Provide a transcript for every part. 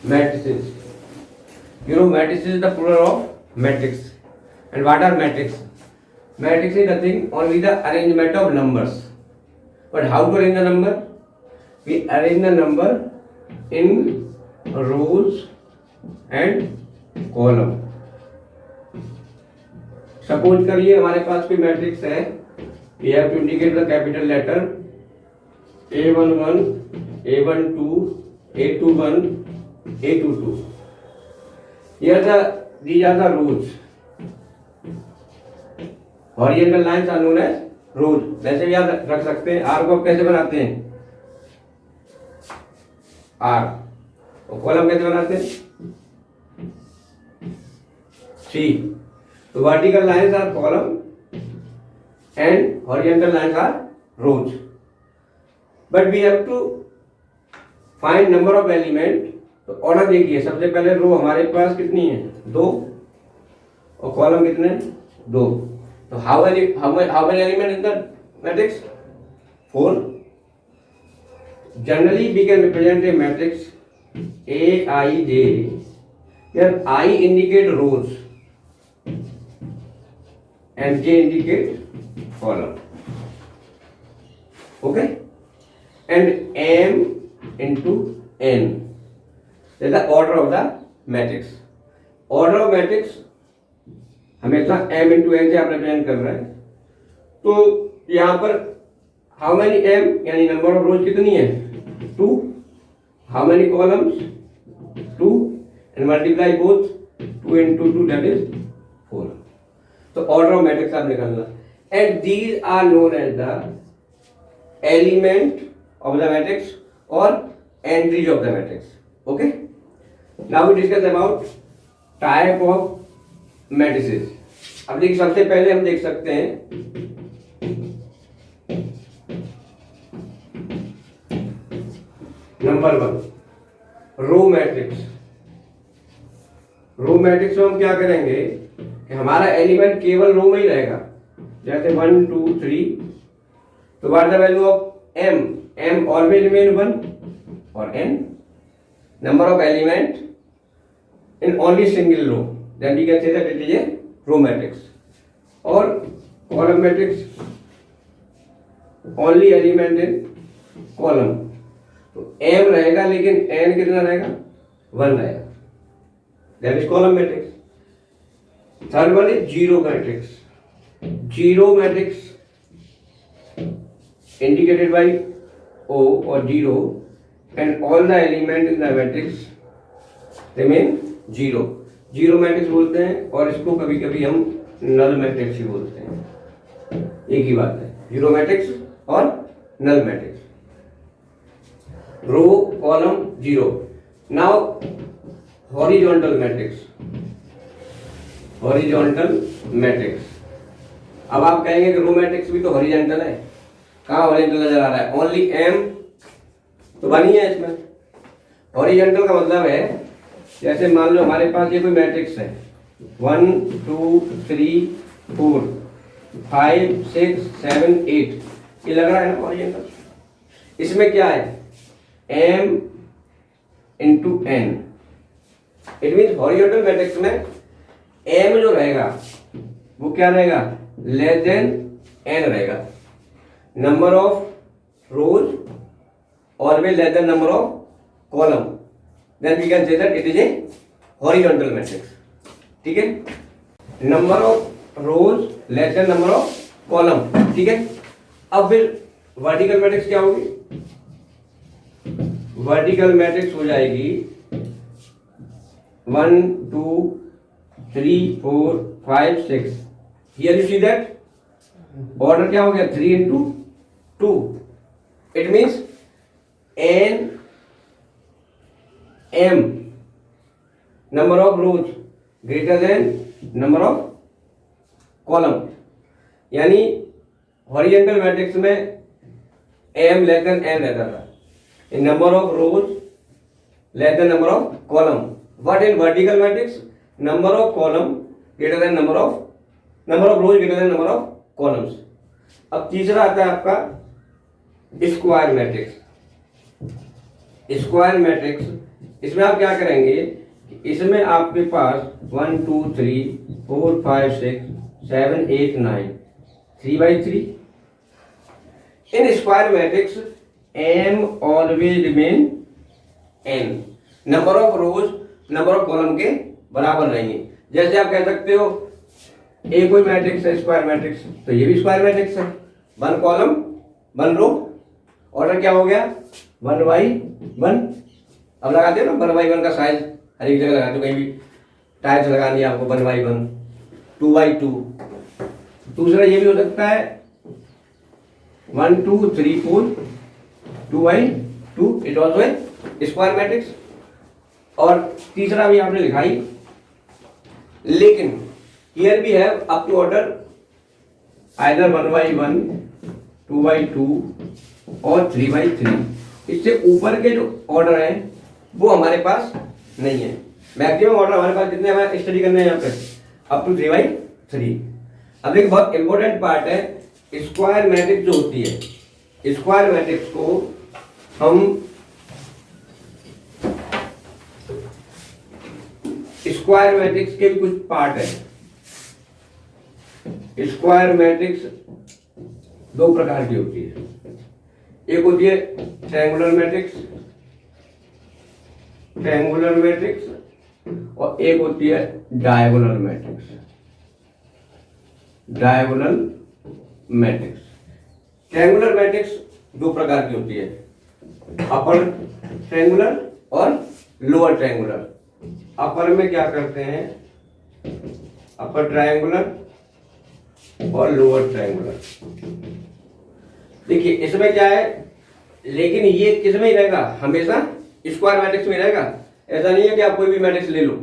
matrices. You know, matrices is the plural of matrix. And what are matrix? Matrix is nothing, only the arrangement of numbers. But how to arrange the number? We arrange the number in rows and column. Suppose करिए हमारे पास कोई matrix है, we have to indicate the capital letter A11, A12, A21, A22. These are the rows. Horizontal lines are known as rows. वैसे भी आप रख सकते हैं। R को आप कैसे बनाते हैं? R. और कॉलम कैसे बनाते हैं? C. So vertical lines are column and horizontal lines are rows. But we have to find number of element. तो ऑर्डर देखिए, सबसे पहले रो हमारे पास कितनी है? 2 और कॉलम कितने? 2. तो how many element in the matrix? 4. Generally we can represent a matrix Aij where I indicate rows and J indicate column. Okay? And M into N is the order of the matrix. Order of matrix हमेशा M into N से आप represent कर रहे हैं। तो यहाँ पर how many M यानी नंबर ऑफ रोज कितनी है? 2. How many columns? 2. And multiply both 2 into 2, that is 4. So order of matrix आप निकालना, and these are known as the element of the matrix or entries of the matrix. Okay? Now we discuss about type of matrices. अब देखिए, सबसे पहले हम देख सकते हैं number 1 row matrix. Row matrix में हम क्या करेंगे कि हमारा एलिमेंट केवल रो में ही रहेगा। जैसे 1 2 3, तो what the value of m? m always remain 1 और n number of element in only single row, then we can say that it is a row matrix. और column matrix only element in column, तो m रहेगा लेकिन n कितना रहेगा? 1 रहेगा, that is column matrix. Third one is zero matrix. Zero matrix indicated by O or 0, and all the element in the matrix remain 0. Zero matrix बोलते हैं और इसको कभी कभी हम नल मैट्रिक्स ही बोलते हैं। एक ही बात है, जीरो मैट्रिक्स और null matrix. Row column zero. Now horizontal matrix. Horizontal matrix, अब आप कहेंगे कि रो मैट्रिक्स भी तो हॉरिजॉन्टल है। कहाँ हॉरिजॉन्टल नजर आ रहा है? ओनली m तो बनी है इसमें। हॉरिजॉन्टल का मतलब है, जैसे मान लो हमारे पास ये कोई मैट्रिक्स है 1 2 3 4 5 6 7 8, ये लग रहा है ना हॉरिजॉन्टल। इसमें क्या है? m into n। It means horizontal matrix में m जो रहेगा वो क्या रहेगा? लेस देन n रहेगा। Number of rose always less than number of column, then we can say that it is a horizontal matrix. ठीक है? Number of rows less than number of column. ठीक है? अब फिर वर्टिकल मैट्रिक्स क्या होगी? Vertical matrix हो जाएगी 1 2 3 4 5 6। Here you see that order क्या हो गया? 3 into 2। It means n m number of rows greater than number of column, यानी हॉरिजॉन्टल मैट्रिक्स में m लेस देन n रहता था, in number of rows less than number of column. What in vertical matrix? Number of column greater than number of rows greater than number of columns. अब तीसरा आता है आपका square matrix. Square matrix इसमें आप क्या करेंगे, इसमें आपके पास 1 2 3 4 5 6 7 8 9 3/3 in square matrix m always remain n, number of rose number of column के बराबर रहेंगे। जैसे आप कह सकते हो ए कोई मैट्रिक्स है स्क्वायर मैट्रिक्स, तो ये भी स्क्वायर मैट्रिक्स है, 1 कॉलम 1 रो, ऑर्डर क्या हो गया 1/1। अब लगाते हो ना 1/1 का साइज हर एक जगह लगाते हो, कहीं भी टाइल्स लगानी है आपको 1/1 2/2। दूसरा ये भी हो सकता है 1 2 3 4 2/2, इट ऑल्सो है स्क्वायर मैट्रिक्स। और तीसरा भी आपने लिखा ही, लेकिन हियर भी है अप टू ऑर्डर आइदर 1/1 2/2 और 3/3। इससे ऊपर के जो ऑर्डर हैं वो हमारे पास नहीं है। मैक्सिमम ऑर्डर हमारे पास कितने हमारे स्टडी करने हैं यहाँ पे, अप टू 3/3। अब एक बहुत इंपॉर्टेंट पार्ट है, स्क्वायर मैट्रिक्स जो होती है, स्क्वायर मैट्रिक्स को हम स्क्वायर मैट्रिक्स के भी कुछ पार्ट है। स्क्वायर मैट्रिक्स दो प्रकार की होती है, एक होती है ट्रायंगुलर मैट्रिक्स, ट्रायंगुलर मैट्रिक्स, और एक होती है diagonal matrix, diagonal matrix. Triangular matrix दो प्रकार की होती है, अपर ट्रायंगुलर और लोअर ट्रायंगुलर। अपर में क्या करते हैं, अपर ट्रायंगुलर और लोअर ट्रायंगुलर। देखिए इसमें क्या है, लेकिन ये किस में ही रहेगा, हमेशा स्क्वायर मैट्रिक्स में रहेगा। ऐसा नहीं है कि आप कोई भी मैट्रिक्स ले लो।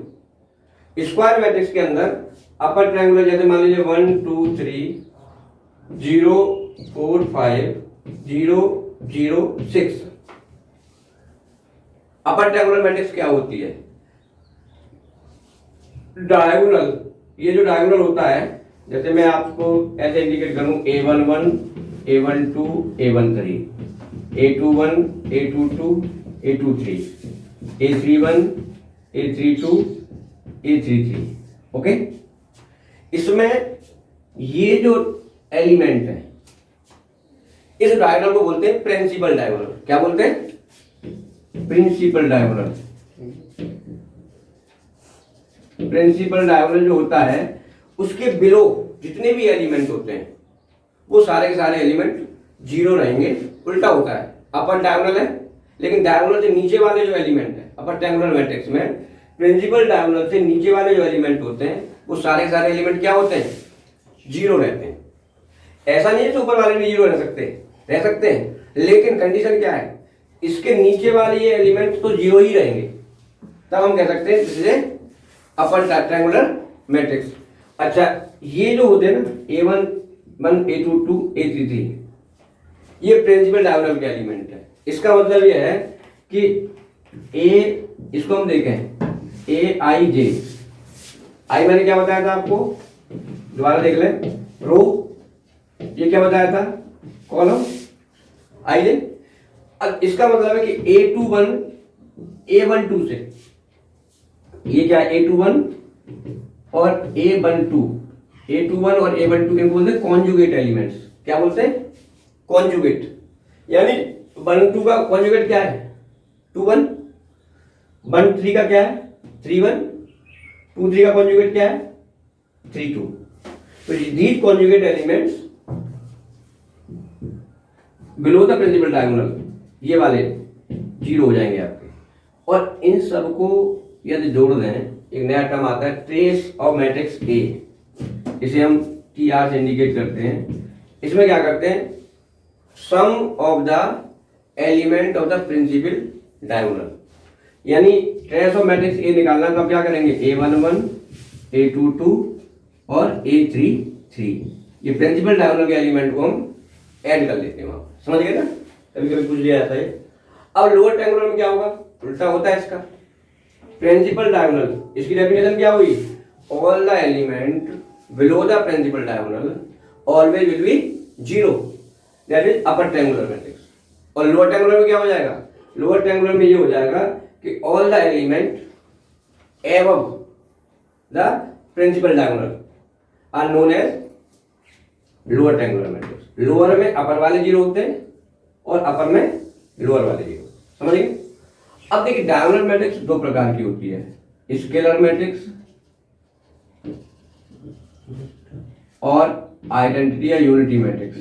स्क्वायर मैट्रिक्स के अंदर अपर ट्रायंगुलर जैसे मान लीजिए 1 2 3 0 4 5 0 0 6। अपर ट्रायंगुलर मैट्रिक्स क्या होती है, डायगोनल। ये जो डायगोनल होता है, जैसे मैं आपको ऐसे इंडिकेट करूं A11 A12 A13 A21 A22 A23 A31 A32 A33। Okay, इसमें ये जो एलिमेंट है इस डायगोनल को बोलते हैं प्रिंसिपल डायगोनल। क्या बोलते हैं, प्रिंसिपल डायगोनल। प्रिंसिपल डायगोनल जो होता है उसके बिलो जितने भी एलिमेंट होते हैं वो सारे के सारे एलिमेंट जीरो रहेंगे। उल्टा होता है, अपर डायगोनल है लेकिन डायगोनल से नीचे वाले जो एलिमेंट है अपर ट्रायंगुलर मैट्रिक्स में, प्रिंसिपल डायगोनल से नीचे वाले जो एलिमेंट होते हैं वो सारे के सारे एलिमेंट क्या होते हैं, जीरो रहते हैं। ऐसा नहीं है ऊपर वाले में जीरो रह सकते हैं, लेकिन कंडीशन क्या है, इसके नीचे वाले ये एलिमेंट तो जीरो ही रहेंगे, तब हम कह सकते हैं this is upper triangular matrix. अच्छा, ये जो होते हैं ना A11 A22 A33, ये प्रिंसिपल डायगोनल के एलिमेंट है। इसका मतलब ये है कि A, इसको हम देखें AIJ, आई मैंने क्या बताया था आपको, दोबारा देख लें, रो, ये क्या बताया था, कॉलम, IJ। अब इसका मतलब है कि A21 A12 से, ये क्या A21 और A12 और A12 के बोलते हैं कॉन्जुगेट एलिमेंट्स। क्या बोलते हैं, कॉन्जुगेट। यानी 1 2 का कॉन्जुगेट क्या है 2 1, 1 3 का क्या है 3 1, 2 3 का कॉन्जुगेट क्या है 3 2। तो these conjugate elements below the principal diagonal, ये वाले जीरो हो जाएंगे आपके। और इन सबको यदि जोड़ दें, एक नया टर्म आता है ट्रेस ऑफ मैट्रिक्स ए, इसे हम TR से इंडिकेट करते हैं। इसमें क्या करते हैं, sum of the element of the principal diagonal, यानी ट्रेस ऑफ मैट्रिक्स ए निकालना, तो आप क्या करेंगे A11 A22 और A33, ये प्रिंसिपल डायगोनल के एलिमेंट को हम ऐड कर लेते हैं वहां। समझ गए ना, कभी कभी पूछ लिया जाता है। अब लोअर ट्रायंगुलर में क्या होगा, उल्टा होता है इसका। प्रिंसिपल डायगोनल, इसकी डेफिनेशन क्या हुई, all the element below the principal diagonal always will be zero, that is upper triangular matrix. और लोअर ट्रायंगुलर में क्या हो जाएगा, लोअर ट्रायंगुलर में ये हो जाएगा कि all the element above the principal diagonal are known as lower triangular matrix. Lower में अपर वाले जीरो होते हैं और अपर में लोअर वाले जीरो, समझिए। अब देखिए डायगोनल मैट्रिक्स दो प्रकार की होती है, स्केलर मैट्रिक्स और आइडेंटिटी या यूनिटी मैट्रिक्स।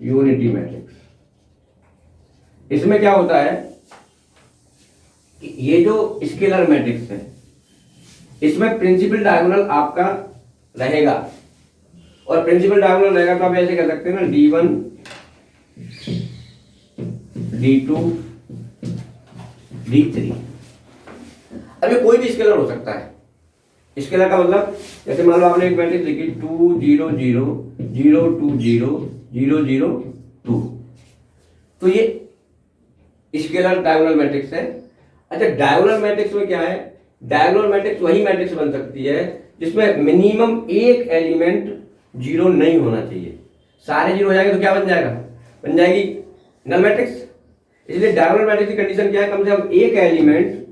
यूनिटी मैट्रिक्स इसमें क्या होता है कि ये जो स्केलर मैट्रिक्स है इसमें प्रिंसिपल डायगोनल आपका रहेगा, और प्रिंसिपल डायगोनल रहेगा तो आप ऐसे कह सकते हैं ना, D1 D2 D3। अब ये कोई भी स्केलर हो सकता है। स्केलर का मतलब जैसे मान लो आपने एक मैट्रिक्स लिखी 2 0 0 0 2 0 0 0 2, तो ये स्केलर डायगोनल मैट्रिक्स है। अच्छा, डायगोनल मैट्रिक्स में क्या है, डायगोनल मैट्रिक्स वही मैट्रिक्स बन सकती है जिसमें मिनिमम एक एलिमेंट जीरो नहीं होना चाहिए। सारे जीरो हो जाएंगे तो क्या बन जाएगा, बन जाएगी नल मैट्रिक्स। इसलिए डायगोनल मैट्रिक्स की कंडीशन क्या है, कम से कम एक एलिमेंट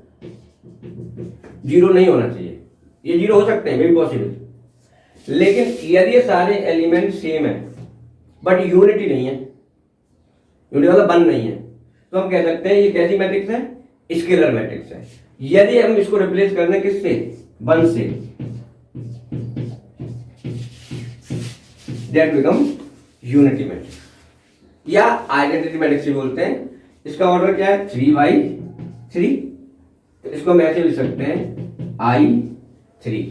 जीरो नहीं होना चाहिए। ये जीरो हो सकते हैं, मे बी पॉसिबल, लेकिन यदि ये सारे एलिमेंट सेम है बट यूनिटी नहीं है, यूनिटी मतलब वन नहीं है, तो हम कह सकते हैं ये कैसी मैट्रिक्स है, स्केलर मैट्रिक्स है। यदि हम इसको रिप्लेस कर दें किससे, वन से, दैट बिकम यूनिटी मैट्रिक्स या आइडेंटिटी मैट्रिक्स भी बोलते हैं। इसका ऑर्डर क्या है, 3/3, तो इसको हम ऐसे लिख सकते हैं I3।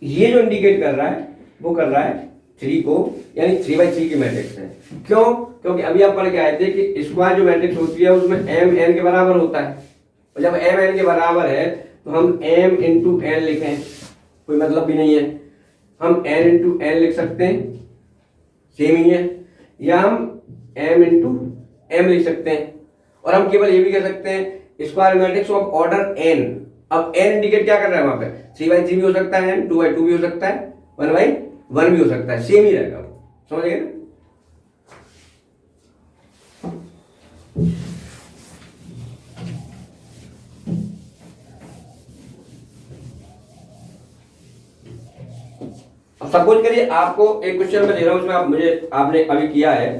ये जो इंडिकेट कर रहा है वो कर रहा है 3 को, यानी 3/3 की मैट्रिक्स है। क्यों, क्योंकि अभी आप पढ़ के आए थे कि स्क्वायर जो मैट्रिक्स होती है उसमें m n के बराबर होता है, और जब m n के बराबर है तो हम m इंटू n लिखें, कोई मतलब भी नहीं है। हम n इंटू n लिख सकते हैं, सेम ही है, या हम m इंटू m लिख सकते हैं, और हम केवल ये भी कह सकते हैं square matrix of order n। अब n इंडिकेट क्या कर रहा है वहां पे, 3/3 भी हो सकता है, 2/2 भी हो सकता है, 1/1 भी हो सकता है, सेम ही रहेगा वो, समझ गए ना। अब सपोज करिए आपको एक क्वेश्चन में दे रहा हूं, उसमें आपने अभी किया है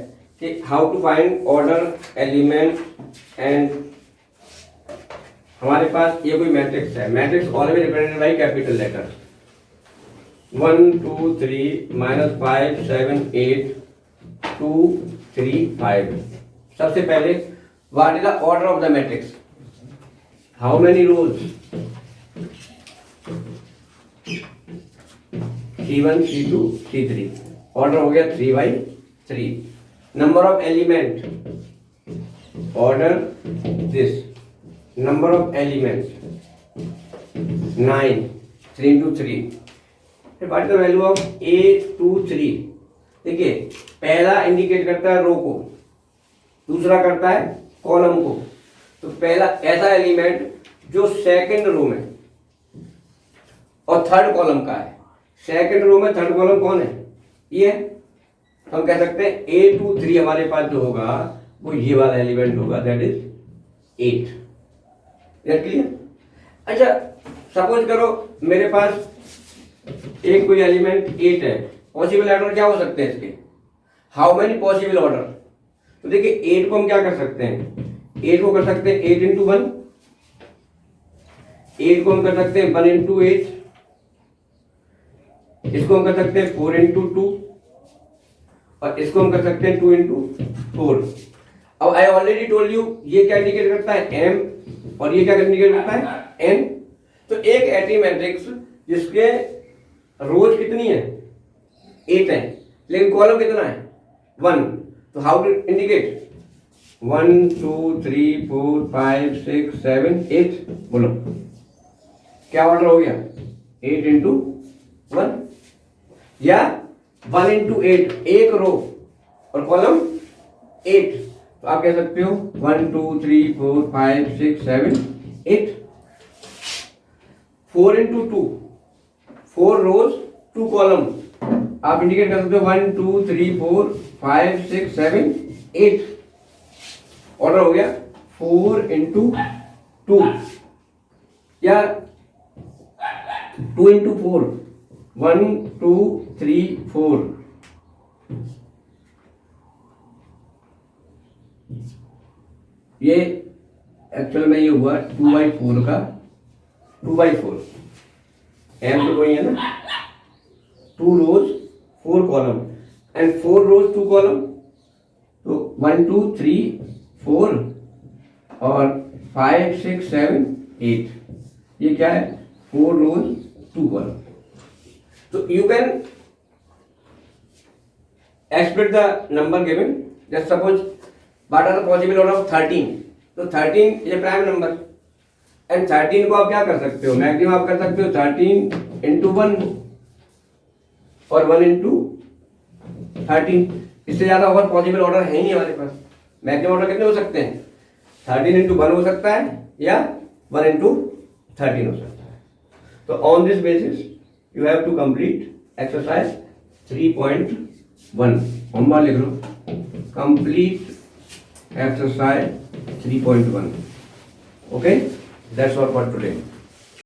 कि how to find order element, and हमारे पास ये कोई मैट्रिक्स है, matrix always represented by capital letter 1 2 3 -5 7 8 2 3 5। सबसे पहले what is the order of the matrix, how many rows, C1 C2 C3, order हो गया 3/3। Number of element, order this, number of elements 9, 3 into 3। फिर what is the value of A23। देखिए पहला indicate करता है रो को, दूसरा करता है कॉलम को। तो पहला ऐसा एलिमेंट जो सेकंड रो में और थर्ड कॉलम का है, सेकंड रो में थर्ड कॉलम कौन है, ये है, तो हम कह सकते हैं A23 हमारे पास जो होगा वो ये वाला एलिमेंट होगा, दैट इज 8। क्लियर। अच्छा सपोज करो मेरे पास एक कोई एलिमेंट 8 है, पॉसिबल ऑर्डर क्या हो सकते हैं इसके, हाउ मेनी पॉसिबल ऑर्डर। तो देखिए 8 को हम क्या कर सकते हैं, 8 को कर सकते हैं 8 into 1, 8 को हम कर सकते हैं 1 into 8, इसको हम कर सकते हैं 4 into 2, और इसको हम कर सकते हैं 2 into 4। अब आई ऑलरेडी टोल्ड यू ये क्या इंडिकेट करता है m, और ये क्या इंडिकेट करता है n। तो एक एटी मैट्रिक्स जिसके रोज कितनी है 8 है, लेकिन कॉलम कितना है 1, तो हाउ टू इंडिकेट 1 2 3 4 5 6 7 8, बोलो क्या ऑर्डर हो गया 8 into 1 या 1 into 8, एक रो और कॉलम 8, तो आप कह सकते हो 1 2 3 4 5 6 7 8। 4 into 2, 4 रोज 2 कॉलम, आप इंडिकेट कर सकते हो 1 2 3 4 5 6 7 8, ऑर्डर हो गया 4 into 2, या 2 into 4, 1 2 3 4, ये एक्चुअल में ये हुआ 2/4 का 2/4, एम तो वही है ना, 2 rows 4 column and 4 rows 2 column, तो 1 2 3 4 और 5 6 7 8, ये क्या है 4 rows 2 column. So you can expect the number given. Just suppose what are the possible order of 13. तो 13 is a prime number and 13 को आप क्या कर सकते हो, मैक्सिमम आप कर सकते हो 13 into 1 और 1 into 13. इससे ज्यादा और पॉसिबल ऑर्डर है ही नहीं हमारे पास. मैक्सिमम ऑर्डर कितने हो सकते हैं, 13 into 1 हो सकता है या 1 into 13 हो सकता है. तो on this basis you have to complete exercise 3.1. Homework लिख लो, complete exercise 3.1. Okay, that's all for today.